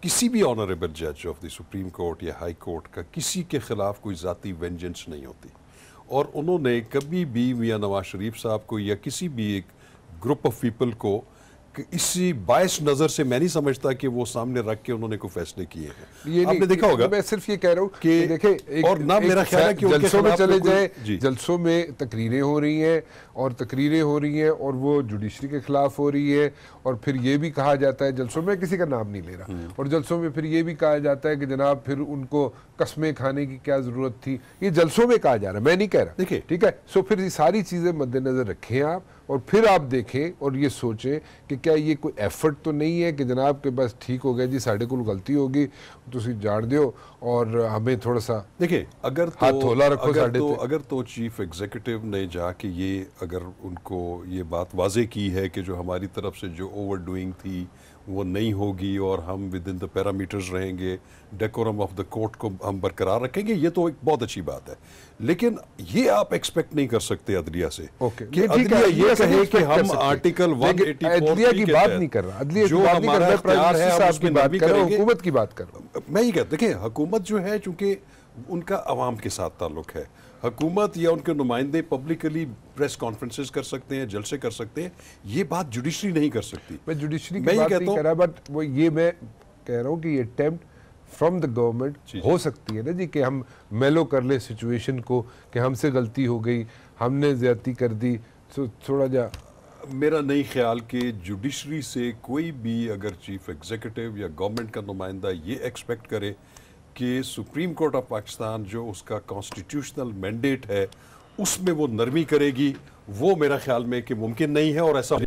किसी भी ऑनरेबल जज ऑफ द सुप्रीम कोर्ट या हाई कोर्ट का किसी के खिलाफ कोई ज़ाती वेंजेंस नहीं होती, और उन्होंने कभी भी मियाँ नवाज शरीफ साहब को या किसी भी एक ग्रुप ऑफ पीपल को इसी बायस नज़र से मैं नहीं समझता कि वो सामने रख के उन्होंने कोई फैसले किए हैं। ये आपने देखा होगा, मैं सिर्फ ये कह रहा हूँ कि देखें, और ना मेरा ख्याल है कि जलसों में चले जाए, जलसों में तकरीरें हो रही हैं, और तकरीरें हो रही हैं, और वो जुडिशरी के खिलाफ हो रही है, और फिर ये भी कहा जाता है, जलसों में किसी का नाम नहीं ले रहा, और जलसों में फिर ये भी कहा जाता है कि जनाब फिर उनको कस्में खाने की क्या ज़रूरत थी। ये जलसों में कहा जा रहा है, मैं नहीं कह रहा, देखिए, ठीक है। सो फिर ये सारी चीज़ें मद्देनज़र रखें आप, और फिर आप देखें और ये सोचें कि क्या ये कोई एफर्ट तो नहीं है कि जनाब के बस ठीक हो गया जी, साढ़े को गलती होगी तुसी जान दियो, और हमें थोड़ा सा देखिए, अगर हाथ थोला रखो साढ़े तो अगर तो चीफ एग्जीक्यूटिव ने जाके ये, अगर उनको ये बात वाजे की है कि जो हमारी तरफ से जो ओवर डूइंग थी वो नहीं होगी, और हम विद इन द पैरामीटर्स रहेंगे, डेकोरम ऑफ द कोर्ट को हम बरकरार रखेंगे, ये तो एक बहुत अच्छी बात है। लेकिन ये आप एक्सपेक्ट नहीं कर सकते अदलिया से कि अदलिया ये कहे कि हम आर्टिकल 184 अदलिया की बात नहीं कर रहा, अदलिया की बात नहीं कर रहा, प्राइम मिनिस्टर साहब की बात कर रहा हूं, हुकूमत की बात कर रहा हूं। मैं ये कहता, देखिए, हुकूमत जो है, चूंकि उनका अवाम के साथ ताल्लुक है, हुकूमत या उनके नुमाइंदे पब्लिकली प्रेस कॉन्फ्रेंसेस कर सकते हैं, जलसे कर सकते हैं, ये बात जुडिशरी नहीं कर सकती। मैं जुडिशरी की बात नहीं कर रहा, बट वो ये मैं कह रहा हूँ कि ये अटेम्प्ट फ्रॉम द गवर्नमेंट हो सकती है ना जी, कि हम मेलो कर ले सिचुएशन को कि हमसे गलती हो गई, हमने ज्यादती कर दी, तो थोड़ा जा। मेरा नहीं ख्याल कि जुडिशरी से कोई भी अगर चीफ एग्जीक्यूटिव या गवर्नमेंट का नुमाइंदा ये एक्सपेक्ट करे कि सुप्रीम कोर्ट ऑफ पाकिस्तान जो उसका कॉन्स्टिट्यूशनल मैंडेट है उसमें वो नरमी करेगी, वो मेरा ख्याल में कि मुमकिन नहीं है। और ऐसा,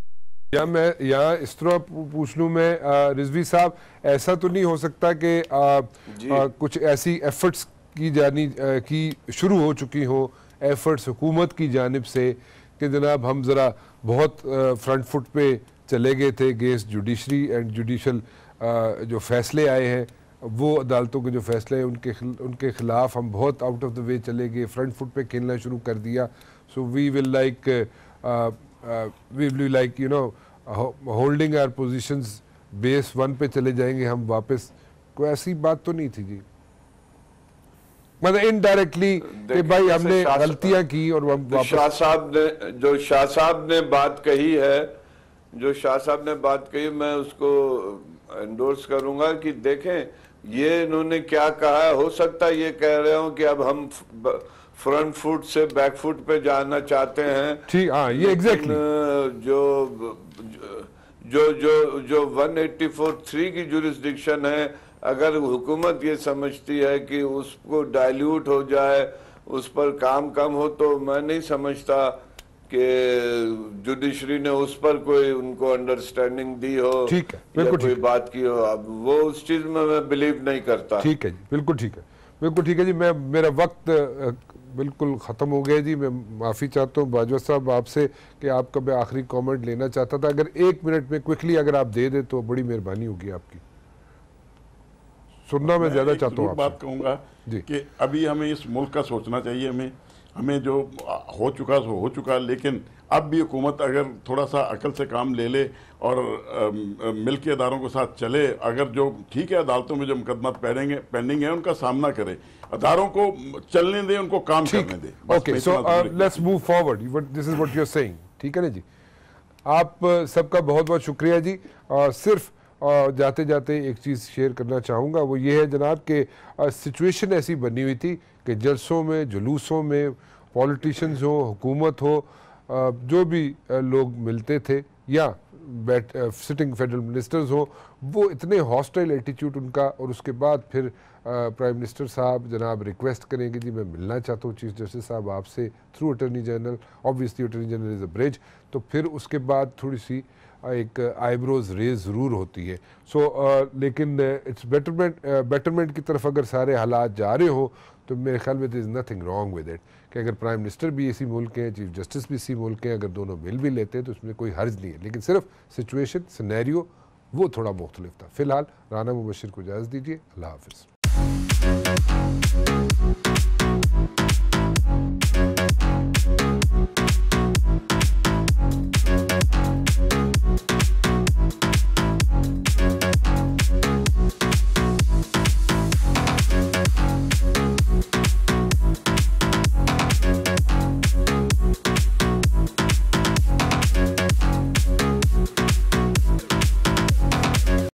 या मैं यहाँ इस तरह पूछ लूँ मैं, रिजवी साहब, ऐसा तो नहीं हो सकता कि कुछ ऐसी एफर्ट्स की जानी की शुरू हो चुकी हो, एफर्ट्स हुकूमत की जानिब से, कि जनाब हम ज़रा बहुत फ्रंट फुट पे चले गए थे अगेंस्ट जुडिशरी एंड जुडिशल जो फैसले आए हैं, वो अदालतों के जो फैसले हैं उनके खिलाफ हम बहुत आउट ऑफ द वे चले गए, फ्रंट फुट पे खेलना शुरू कर दिया। So we will like you know holding our positions, base 1 पे चले जाएंगे हम वापस। कोई ऐसी बात तो नहीं थी जी, मतलब इनडायरेक्टली कि भाई हमने गलतियां की और हम वापस। शाह साहब ने बात कही है जो शाह साहब ने बात कही मैं उसको एंडोर्स करूंगा कि देखें ये इन्होंने क्या कहा है। हो सकता है ये कह रहे हो कि अब हम फ्रंट फुट से बैक फुट पे जाना चाहते हैं। ठीक, हाँ, ये एग्जैक्टली जो 184(3) की जुरिस्डिक्शन है, अगर हुकूमत ये समझती है कि उसको डाइल्यूट हो जाए, उस पर काम कम हो, तो मैं नहीं समझता कि जुडिशरी ने उस पर कोई उनको अंडरस्टैंडिंग दी हो, ठीक है, या बिल्कुल कोई ठीक बात की हो। अब वो उस चीज में मैं बिलीव नहीं करता। ठीक है जी, बिल्कुल ठीक है, बिल्कुल ठीक है जी। मैं, मेरा वक्त बिल्कुल ख़त्म हो गया जी। मैं माफ़ी चाहता हूँ बाजवा साहब आपसे कि आपका मैं आखिरी कमेंट लेना चाहता था। अगर 1 मिनट में क्विकली अगर आप दे दें तो बड़ी मेहरबानी होगी आपकी। सुनना मैं ज़्यादा चाहता हूँ। बात कहूँगा कि अभी हमें इस मुल्क का सोचना चाहिए। हमें जो हो चुका सो हो चुका, लेकिन अब भी हुकूमत अगर थोड़ा सा अकल से काम ले ले और मिल्की अदारों के साथ चले, अगर जो ठीक है अदालतों में जो मुकदमा पेंडिंग है उनका सामना करे, अदारों को चलने दे, उनको काम करने दे। Okay, so let's move forward, this is what you are saying. ठीक है ना जी, आप सबका बहुत बहुत शुक्रिया जी। और सिर्फ जाते जाते एक चीज़ शेयर करना चाहूँगा, वो ये है जनाब कि सिचुएशन ऐसी बनी हुई थी कि जलसों में, जुलूसों में, पॉलिटिशियंस हो, हुकूमत हो, जो भी लोग मिलते थे या सिटिंग फेडरल मिनिस्टर्स हो, वो इतने हॉस्टाइल एटीट्यूड उनका। और उसके बाद फिर प्राइम मिनिस्टर साहब जनाब रिक्वेस्ट करेंगे जी मैं मिलना चाहता हूँ चीफ जस्टिस साहब आपसे through attorney general. Obviously attorney general is a bridge. तो फिर उसके बाद थोड़ी सी एक आईब्रोज रेज ज़रूर होती है। लेकिन इट्स बेटरमेंट की तरफ अगर सारे हालात जा रहे हो तो मेरे ख्याल में there is nothing wrong with it कि अगर प्राइम मिनिस्टर भी इसी मुल्क के हैं, चीफ जस्टिस भी इसी मुल्क के हैं, अगर दोनों मिल भी लेते हैं तो उसमें कोई हर्ज नहीं है। लेकिन सिर्फ सिचुएशन सिनेरियो वो थोड़ा मुख्तलिफ था। फ़िलहाल राना मुबशिर को इजाज़त दीजिए। अल्लाह हाफ़िज़।